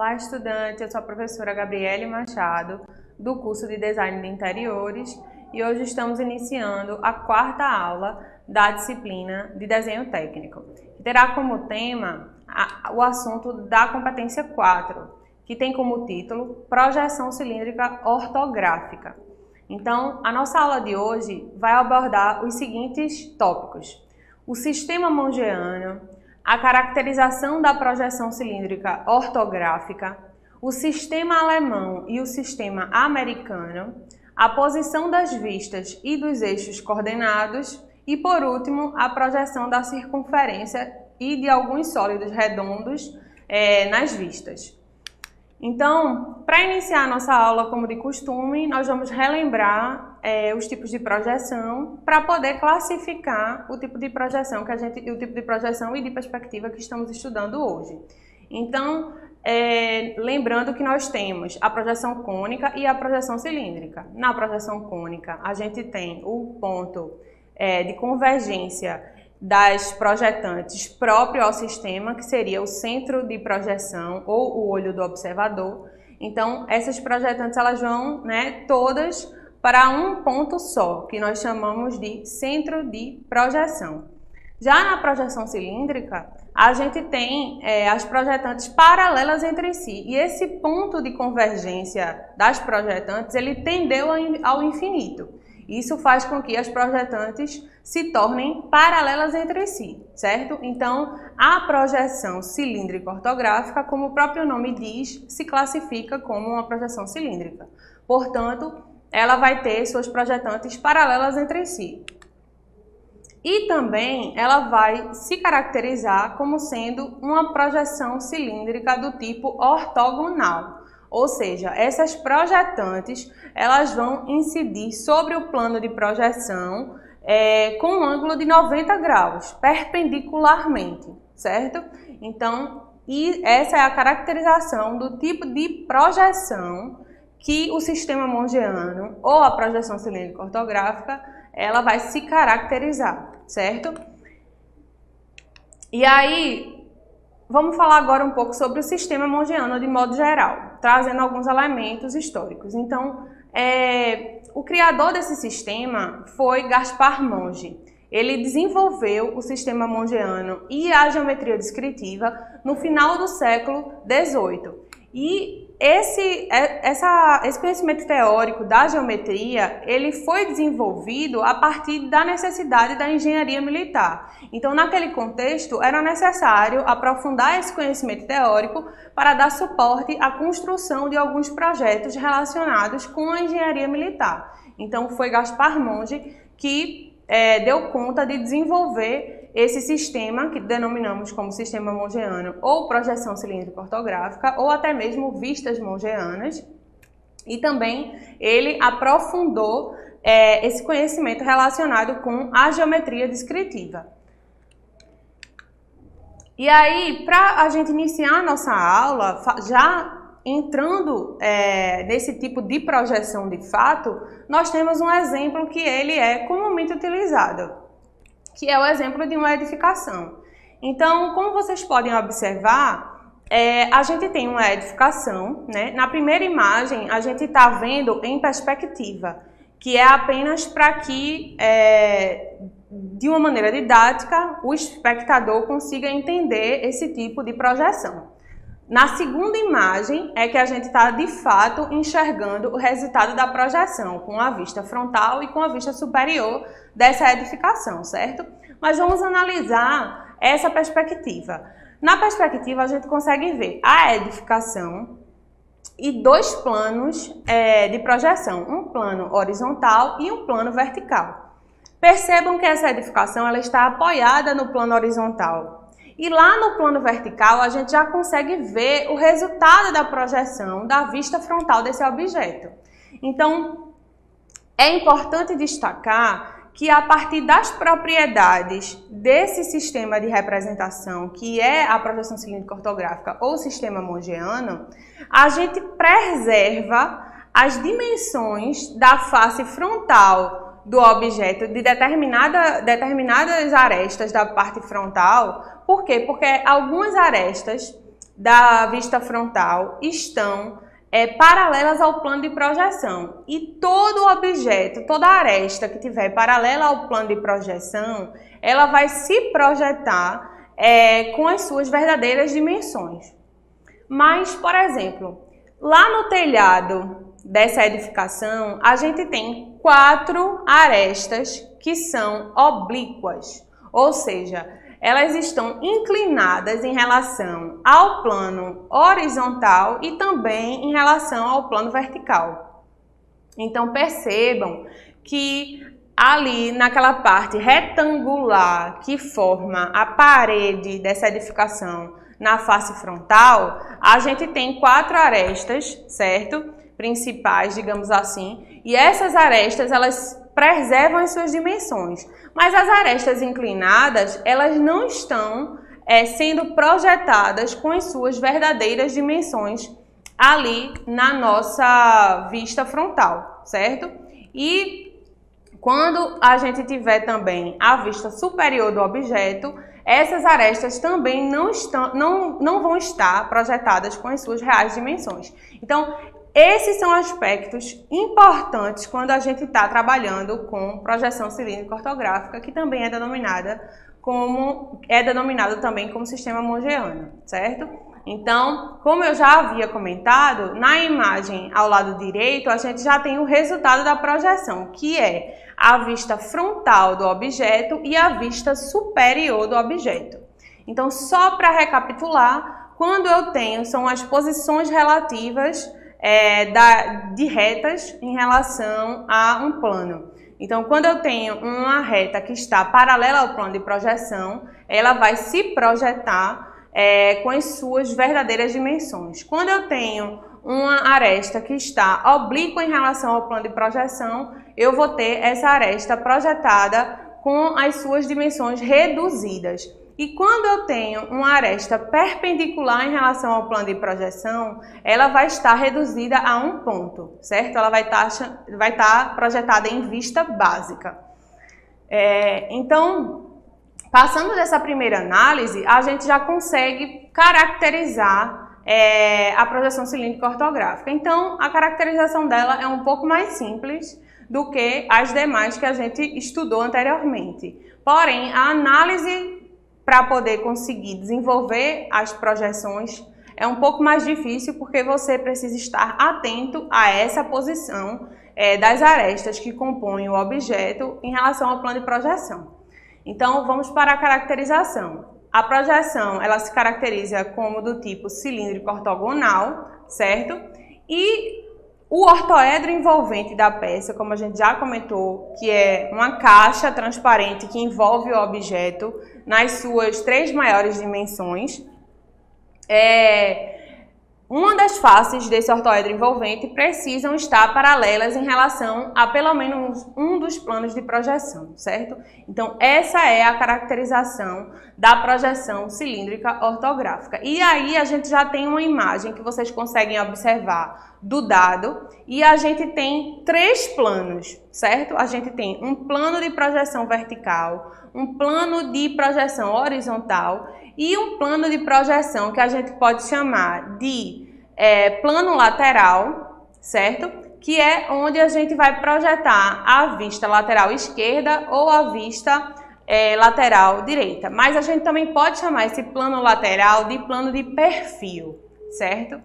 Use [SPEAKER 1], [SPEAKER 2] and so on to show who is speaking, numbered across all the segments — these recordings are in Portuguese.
[SPEAKER 1] Olá, estudante, eu sou a professora Gabriele Machado, do curso de Design de Interiores, e hoje estamos iniciando a quarta aula da disciplina de Desenho Técnico, que terá como tema o assunto da competência 4, que tem como título Projeção Cilíndrica Ortográfica. Então, a nossa aula de hoje vai abordar os seguintes tópicos: o sistema mongeano, a caracterização da projeção cilíndrica ortográfica, o sistema alemão e o sistema americano, a posição das vistas e dos eixos coordenados e, por último, a projeção da circunferência e de alguns sólidos redondos nas vistas. Então, para iniciar a nossa aula, como de costume, nós vamos relembrar os tipos de projeção para poder classificar o tipo de projeção e de perspectiva que estamos estudando hoje. Então, lembrando que nós temos a projeção cônica e a projeção cilíndrica. Na projeção cônica, a gente tem o ponto de convergência das projetantes próprio ao sistema, que seria o centro de projeção ou o olho do observador. Então, essas projetantes elas vão todas para um ponto só, que nós chamamos de centro de projeção. Já na projeção cilíndrica, a gente tem as projetantes paralelas entre si, e esse ponto de convergência das projetantes ele tendeu ao infinito. Isso faz com que as projetantes se tornem paralelas entre si, certo? Então, a projeção cilíndrica ortográfica, como o próprio nome diz, se classifica como uma projeção cilíndrica. Portanto, ela vai ter suas projetantes paralelas entre si. E também ela vai se caracterizar como sendo uma projeção cilíndrica do tipo ortogonal. Ou seja, essas projetantes elas vão incidir sobre o plano de projeção com um ângulo de 90 graus, perpendicularmente, certo? Então, essa é a caracterização do tipo de projeção que o sistema mongeano ou a projeção cilíndrica ortográfica ela vai se caracterizar, certo? E aí, vamos falar agora um pouco sobre o sistema mongeano de modo geral, trazendo alguns elementos históricos. Então, o criador desse sistema foi Gaspar Monge. Ele desenvolveu o sistema mongeano e a geometria descritiva no final do século XVIII. E esse conhecimento teórico da geometria, ele foi desenvolvido a partir da necessidade da engenharia militar. Então, naquele contexto, era necessário aprofundar esse conhecimento teórico para dar suporte à construção de alguns projetos relacionados com a engenharia militar. Então, foi Gaspar Monge que deu conta de desenvolver esse sistema, que denominamos como sistema mongeano ou projeção cilíndrica ortográfica, ou até mesmo vistas mongeanas. E também ele aprofundou esse conhecimento relacionado com a geometria descritiva. E aí, para a gente iniciar a nossa aula, já entrando nesse tipo de projeção de fato, nós temos um exemplo que ele é comumente utilizado, que é o exemplo de uma edificação. Então, como vocês podem observar, a gente tem uma edificação, né? Na primeira imagem, a gente está vendo em perspectiva, que é apenas para que, de uma maneira didática, o espectador consiga entender esse tipo de projeção. Na segunda imagem é que a gente está, de fato, enxergando o resultado da projeção, com a vista frontal e com a vista superior dessa edificação, certo? Mas vamos analisar essa perspectiva. Na perspectiva, a gente consegue ver a edificação e dois planos de projeção, um plano horizontal e um plano vertical. Percebam que essa edificação ela está apoiada no plano horizontal. E lá no plano vertical, a gente já consegue ver o resultado da projeção da vista frontal desse objeto. Então, é importante destacar que a partir das propriedades desse sistema de representação, que é a projeção cilíndrica ortográfica ou sistema mongeano, a gente preserva as dimensões da face frontal do objeto de determinadas arestas da parte frontal. Por quê? Porque algumas arestas da vista frontal estão paralelas ao plano de projeção. E todo objeto, toda aresta que tiver paralela ao plano de projeção, ela vai se projetar com as suas verdadeiras dimensões. Mas, por exemplo, lá no telhado dessa edificação, a gente tem 4 arestas que são oblíquas, ou seja, elas estão inclinadas em relação ao plano horizontal e também em relação ao plano vertical. Então, percebam que ali naquela parte retangular que forma a parede dessa edificação na face frontal, a gente tem 4 arestas, certo? Principais, digamos assim, e essas arestas, elas preservam as suas dimensões, mas as arestas inclinadas, elas não estão sendo projetadas com as suas verdadeiras dimensões ali na nossa vista frontal, certo? E quando a gente tiver também a vista superior do objeto, essas arestas também não vão estar projetadas com as suas reais dimensões. Então, esses são aspectos importantes quando a gente está trabalhando com projeção cilíndrica ortográfica, que também é denominada também como sistema mongeano, certo? Então, como eu já havia comentado, na imagem ao lado direito, a gente já tem o resultado da projeção, que é a vista frontal do objeto e a vista superior do objeto. Então, só para recapitular, quando eu tenho, são as posições relativas de retas em relação a um plano. Então, quando eu tenho uma reta que está paralela ao plano de projeção, ela vai se projetar com as suas verdadeiras dimensões. Quando eu tenho uma aresta que está oblíqua em relação ao plano de projeção, eu vou ter essa aresta projetada com as suas dimensões reduzidas. E quando eu tenho uma aresta perpendicular em relação ao plano de projeção, ela vai estar reduzida a um ponto, certo? Ela vai estar projetada em vista básica. Então, passando dessa primeira análise, a gente já consegue caracterizar a projeção cilíndrica ortográfica. Então, a caracterização dela é um pouco mais simples do que as demais que a gente estudou anteriormente. Porém, a análise para poder conseguir desenvolver as projeções é um pouco mais difícil, porque você precisa estar atento a essa posição das arestas que compõem o objeto em relação ao plano de projeção. Então, vamos para a caracterização. A projeção, ela se caracteriza como do tipo cilíndrico ortogonal, certo? E o ortoedro envolvente da peça, como a gente já comentou, que é uma caixa transparente que envolve o objeto nas suas 3 maiores dimensões, uma das faces desse ortoedro envolvente precisam estar paralelas em relação a pelo menos um dos planos de projeção, certo? Então, essa é a caracterização da projeção cilíndrica ortográfica. E aí, a gente já tem uma imagem que vocês conseguem observar do dado, e a gente tem 3 planos, certo? A gente tem um plano de projeção vertical, um plano de projeção horizontal e um plano de projeção que a gente pode chamar de plano lateral, certo? Que é onde a gente vai projetar a vista lateral esquerda ou a vista lateral direita. Mas a gente também pode chamar esse plano lateral de plano de perfil, certo?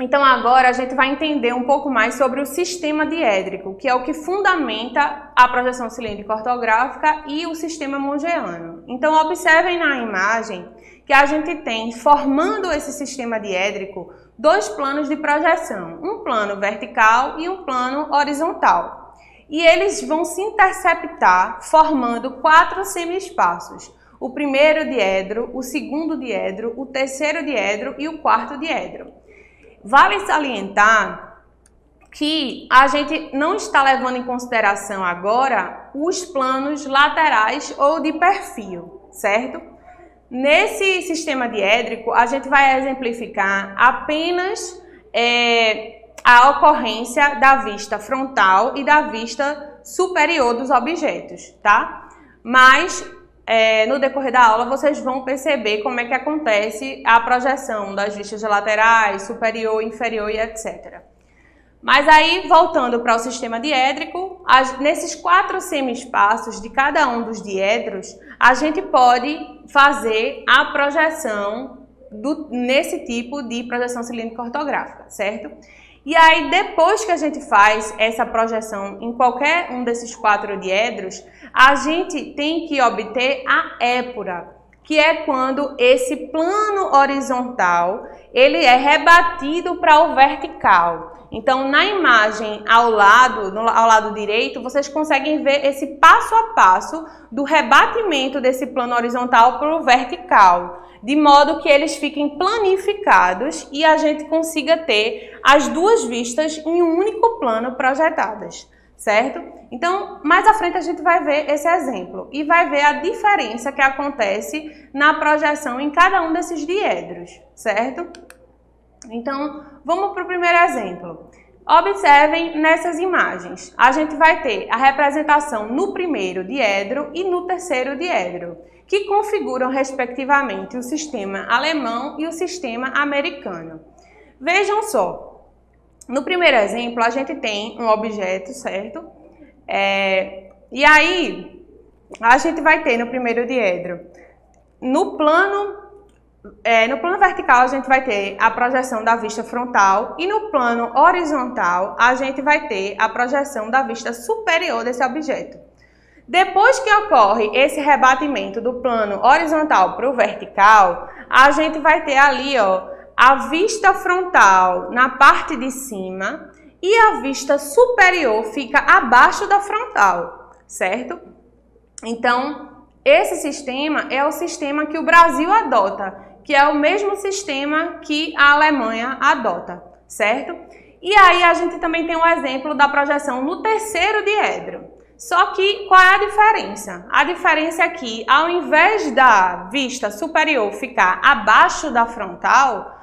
[SPEAKER 1] Então, agora a gente vai entender um pouco mais sobre o sistema diédrico, que é o que fundamenta a projeção cilíndrica ortográfica e o sistema mongeano. Então, observem na imagem que a gente tem, formando esse sistema diédrico, 2 planos de projeção, um plano vertical e um plano horizontal. E eles vão se interceptar formando 4 semi-espaços. O primeiro diedro, o segundo diedro, o terceiro diedro e o quarto diedro. Vale salientar que a gente não está levando em consideração agora os planos laterais ou de perfil, certo? Nesse sistema diédrico, a gente vai exemplificar apenas a ocorrência da vista frontal e da vista superior dos objetos, tá? Mas no decorrer da aula, vocês vão perceber como é que acontece a projeção das vistas laterais, superior, inferior e etc. Mas aí, voltando para o sistema diédrico, nesses 4 semi-espaços de cada um dos diedros, a gente pode fazer a projeção nesse tipo de projeção cilíndrica ortográfica, certo? E aí, depois que a gente faz essa projeção em qualquer um desses 4 diedros, a gente tem que obter a épura, que é quando esse plano horizontal ele é rebatido para o vertical. Então, na imagem ao lado direito, vocês conseguem ver esse passo a passo do rebatimento desse plano horizontal para o vertical, de modo que eles fiquem planificados e a gente consiga ter as 2 vistas em um único plano projetadas, certo? Então, mais à frente a gente vai ver esse exemplo e vai ver a diferença que acontece na projeção em cada um desses diedros, certo? Então, vamos para o primeiro exemplo. Observem nessas imagens. A gente vai ter a representação no primeiro diedro e no terceiro diedro, que configuram respectivamente o sistema alemão e o sistema americano. Vejam só, no primeiro exemplo a gente tem um objeto, certo? E aí a gente vai ter no primeiro diedro, no plano vertical a gente vai ter a projeção da vista frontal e no plano horizontal a gente vai ter a projeção da vista superior desse objeto. Depois que ocorre esse rebatimento do plano horizontal para o vertical, a gente vai ter ali, ó, a vista frontal na parte de cima e a vista superior fica abaixo da frontal, certo? Então, esse sistema é o sistema que o Brasil adota, que é o mesmo sistema que a Alemanha adota, certo? E aí a gente também tem um exemplo da projeção no terceiro diedro. Só que qual é a diferença? A diferença é que ao invés da vista superior ficar abaixo da frontal,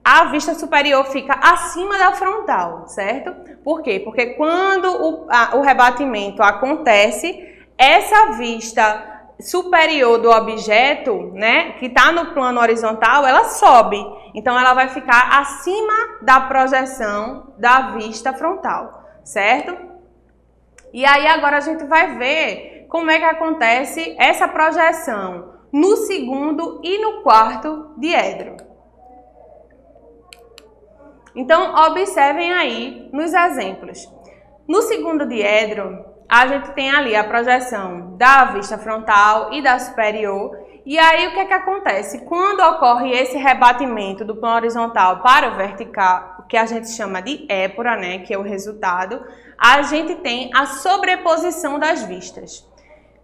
[SPEAKER 1] a vista superior fica acima da frontal, certo? Por quê? Porque quando o rebatimento acontece, essa vista superior do objeto, né, que está no plano horizontal, ela sobe. Então, ela vai ficar acima da projeção da vista frontal, certo? E aí, agora a gente vai ver como é que acontece essa projeção no segundo e no quarto diedro. Então, observem aí nos exemplos. No segundo diedro, a gente tem ali a projeção da vista frontal e da superior. E aí, o que é que acontece? Quando ocorre esse rebatimento do plano horizontal para o vertical, que a gente chama de épura, né, que é o resultado, a gente tem a sobreposição das vistas.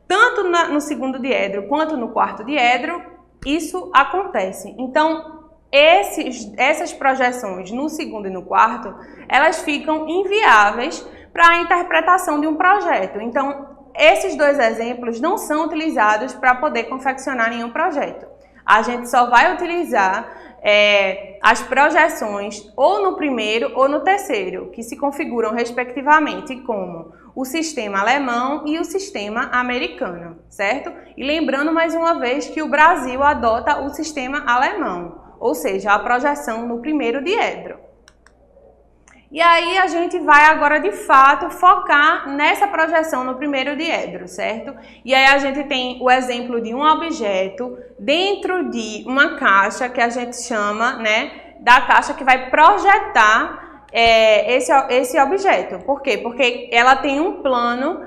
[SPEAKER 1] Tanto no segundo diedro quanto no quarto diedro, isso acontece. Então, essas projeções no segundo e no quarto, elas ficam inviáveis para a interpretação de um projeto. Então, esses 2 exemplos não são utilizados para poder confeccionar nenhum projeto. A gente só vai utilizar as projeções ou no primeiro ou no terceiro, que se configuram respectivamente como o sistema alemão e o sistema americano, certo? E lembrando mais uma vez que o Brasil adota o sistema alemão, ou seja, a projeção no primeiro diedro. E aí a gente vai agora de fato focar nessa projeção no primeiro diedro, certo? E aí a gente tem o exemplo de um objeto dentro de uma caixa que a gente chama, né, da caixa que vai projetar esse objeto. Por quê? Porque ela tem um plano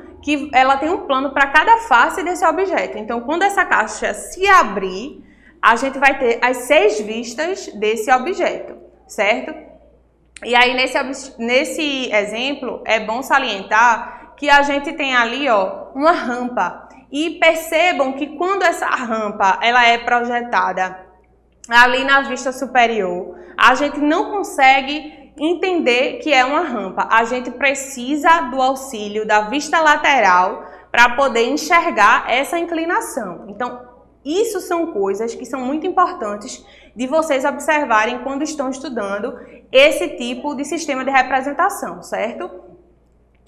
[SPEAKER 1] para cada face desse objeto. Então, quando essa caixa se abrir, a gente vai ter as 6 vistas desse objeto, certo? E aí, nesse exemplo, é bom salientar que a gente tem ali, ó, uma rampa. E percebam que quando essa rampa ela é projetada ali na vista superior, a gente não consegue entender que é uma rampa. A gente precisa do auxílio da vista lateral para poder enxergar essa inclinação. Então, isso são coisas que são muito importantes de vocês observarem quando estão estudando esse tipo de sistema de representação, certo?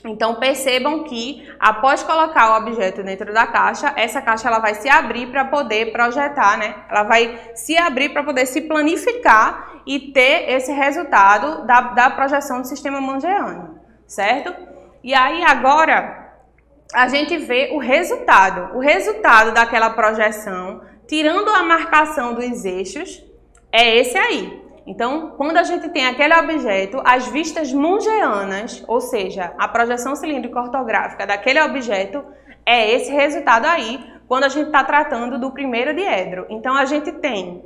[SPEAKER 1] Então, percebam que, após colocar o objeto dentro da caixa, essa caixa ela vai se abrir para poder projetar, né? Ela vai se abrir para poder se planificar e ter esse resultado da projeção do sistema mongeano, certo? E aí, agora, a gente vê o resultado. O resultado daquela projeção, tirando a marcação dos eixos, é esse aí. Então, quando a gente tem aquele objeto, as vistas mongeanas, ou seja, a projeção cilíndrica ortográfica daquele objeto, é esse resultado aí, quando a gente está tratando do primeiro diedro. Então, a gente tem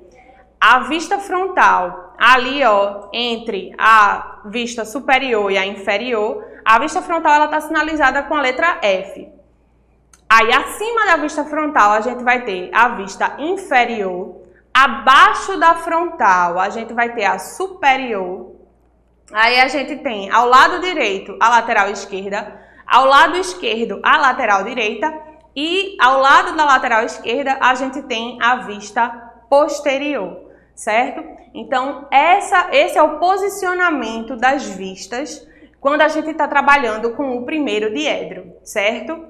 [SPEAKER 1] a vista frontal ali, ó, entre a vista superior e a inferior. A vista frontal, ela está sinalizada com a letra F. Aí, acima da vista frontal, a gente vai ter a vista inferior. Abaixo da frontal, a gente vai ter a superior. Aí a gente tem ao lado direito a lateral esquerda, ao lado esquerdo a lateral direita e ao lado da lateral esquerda a gente tem a vista posterior, certo? Então, esse é o posicionamento das vistas quando a gente está trabalhando com o primeiro diedro, certo?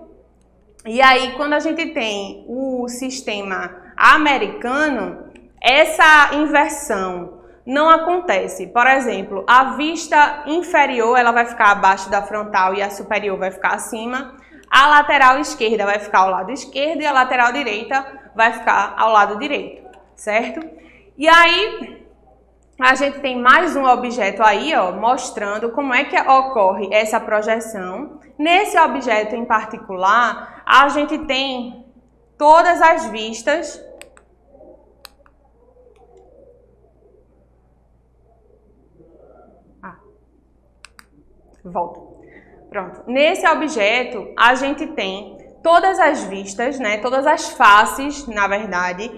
[SPEAKER 1] E aí, quando a gente tem o sistema americano, essa inversão não acontece. Por exemplo, a vista inferior ela vai ficar abaixo da frontal e a superior vai ficar acima. A lateral esquerda vai ficar ao lado esquerdo e a lateral direita vai ficar ao lado direito, certo? E aí, a gente tem mais um objeto aí, ó, mostrando como é que ocorre essa projeção. Nesse objeto em particular, a gente tem todas as vistas. Volto. Pronto. Nesse objeto, a gente tem todas as vistas, né? Todas as faces, na verdade,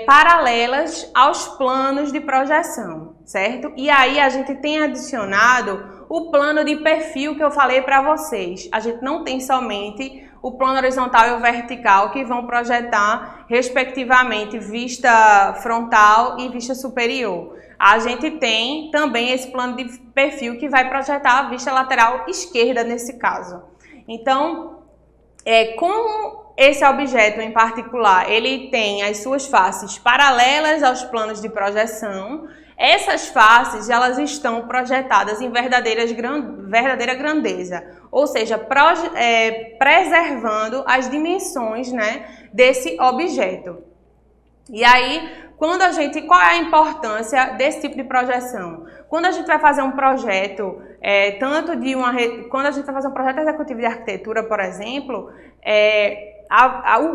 [SPEAKER 1] paralelas aos planos de projeção, certo? E aí a gente tem adicionado o plano de perfil que eu falei para vocês. A gente não tem somente o plano horizontal e o vertical que vão projetar, respectivamente, vista frontal e vista superior. A gente tem também esse plano de perfil que vai projetar a vista lateral esquerda nesse caso. Então, como esse objeto em particular, ele tem as suas faces paralelas aos planos de projeção, essas faces elas estão projetadas em verdadeira grandeza, ou seja, preservando as dimensões, né, desse objeto. E aí, qual é a importância desse tipo de projeção? Quando a gente vai fazer um projeto, quando a gente vai fazer um projeto executivo de arquitetura, por exemplo,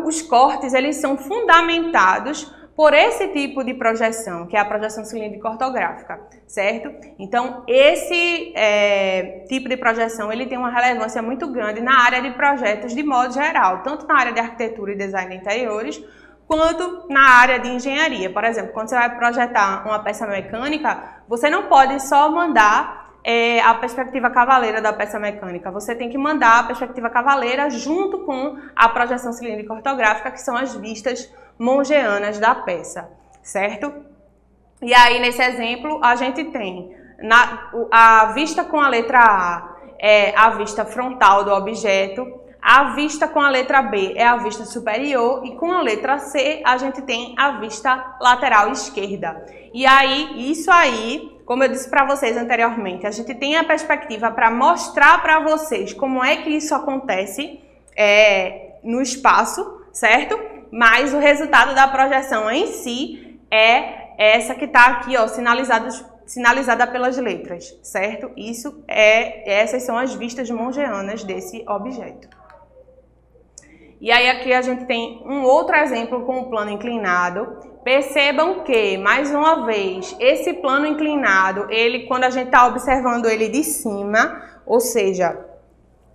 [SPEAKER 1] os cortes eles são fundamentados por esse tipo de projeção, que é a projeção cilíndrica ortográfica, certo? Então, esse tipo de projeção ele tem uma relevância muito grande na área de projetos de modo geral, tanto na área de arquitetura e design de interiores, quanto na área de engenharia. Por exemplo, quando você vai projetar uma peça mecânica, você não pode só mandar a perspectiva cavaleira da peça mecânica, você tem que mandar a perspectiva cavaleira junto com a projeção cilíndrica ortográfica, que são as vistas mongeanas da peça, certo? E aí, nesse exemplo, a gente tem a vista com a letra A é a vista frontal do objeto, a vista com a letra B é a vista superior e com a letra C a gente tem a vista lateral esquerda. E aí, isso aí, como eu disse para vocês anteriormente, a gente tem a perspectiva para mostrar para vocês como é que isso acontece no espaço, certo? Mas o resultado da projeção em si é essa que está aqui, ó, sinalizada pelas letras, certo? Essas são as vistas mongeanas desse objeto. E aí aqui a gente tem um outro exemplo com o plano inclinado. Percebam que, mais uma vez, esse plano inclinado, quando a gente está observando ele de cima, ou seja,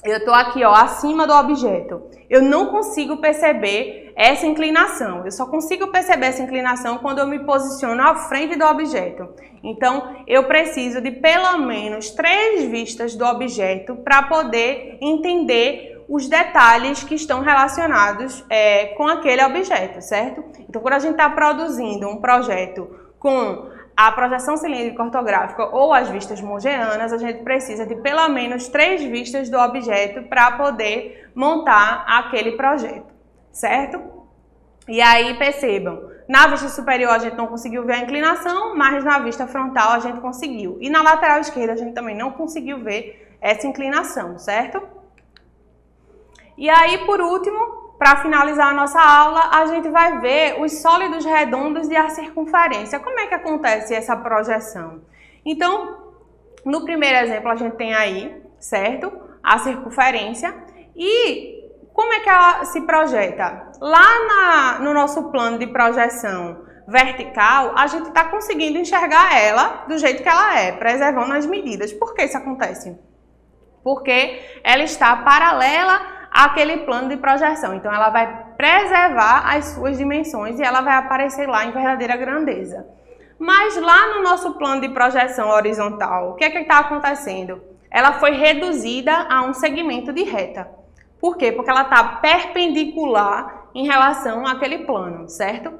[SPEAKER 1] eu estou aqui, ó, acima do objeto, eu não consigo perceber essa inclinação. Eu só consigo perceber essa inclinação quando eu me posiciono à frente do objeto. Então, eu preciso de pelo menos 3 vistas do objeto para poder entender os detalhes que estão relacionados com aquele objeto, certo? Então, quando a gente está produzindo um projeto com a projeção cilíndrica ortográfica ou as vistas mongeanas, a gente precisa de pelo menos 3 vistas do objeto para poder montar aquele projeto, certo? E aí percebam, na vista superior a gente não conseguiu ver a inclinação, mas na vista frontal a gente conseguiu. E na lateral esquerda a gente também não conseguiu ver essa inclinação, certo? E aí, por último, para finalizar a nossa aula, a gente vai ver os sólidos redondos e a circunferência. Como é que acontece essa projeção? Então, no primeiro exemplo a gente tem aí, certo? A circunferência. E como é que ela se projeta? Lá no nosso plano de projeção vertical, a gente está conseguindo enxergar ela do jeito que ela é, preservando as medidas. Por que isso acontece? Porque ela está paralela aquele plano de projeção. Então, ela vai preservar as suas dimensões e ela vai aparecer lá em verdadeira grandeza. Mas lá no nosso plano de projeção horizontal, o que é que está acontecendo? Ela foi reduzida a um segmento de reta. Por quê? Porque ela está perpendicular em relação àquele plano, certo?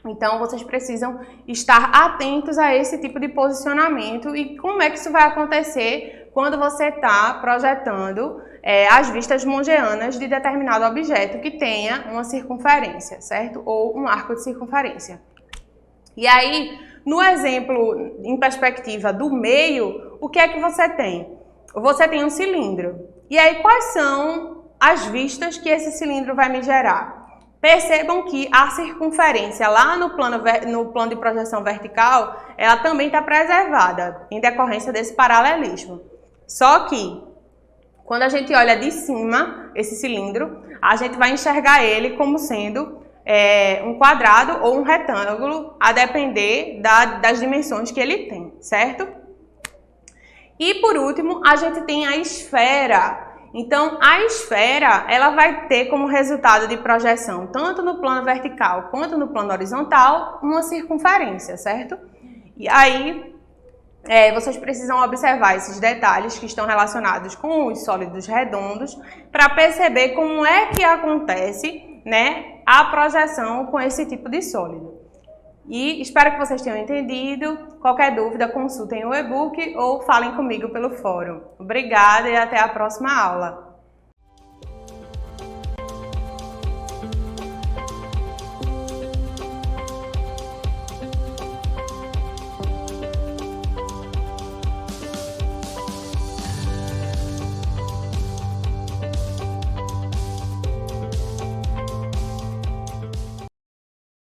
[SPEAKER 1] Então, vocês precisam estar atentos a esse tipo de posicionamento e como é que isso vai acontecer quando você está projetando as vistas mongeanas de determinado objeto que tenha uma circunferência, certo? Ou um arco de circunferência. E aí, no exemplo em perspectiva do meio, o que é que você tem? Você tem um cilindro. E aí, quais são as vistas que esse cilindro vai me gerar? Percebam que a circunferência lá no plano de projeção vertical, ela também está preservada, em decorrência desse paralelismo. Só que, quando a gente olha de cima esse cilindro, a gente vai enxergar ele como sendo um quadrado ou um retângulo, a depender das dimensões que ele tem, certo? E por último, a gente tem a esfera. Então, a esfera, ela vai ter como resultado de projeção, tanto no plano vertical quanto no plano horizontal, uma circunferência, certo? E aí, vocês precisam observar esses detalhes que estão relacionados com os sólidos redondos para perceber como é que acontece, né, a projeção com esse tipo de sólido. E espero que vocês tenham entendido. Qualquer dúvida, consultem o e-book ou falem comigo pelo fórum. Obrigada e até a próxima aula.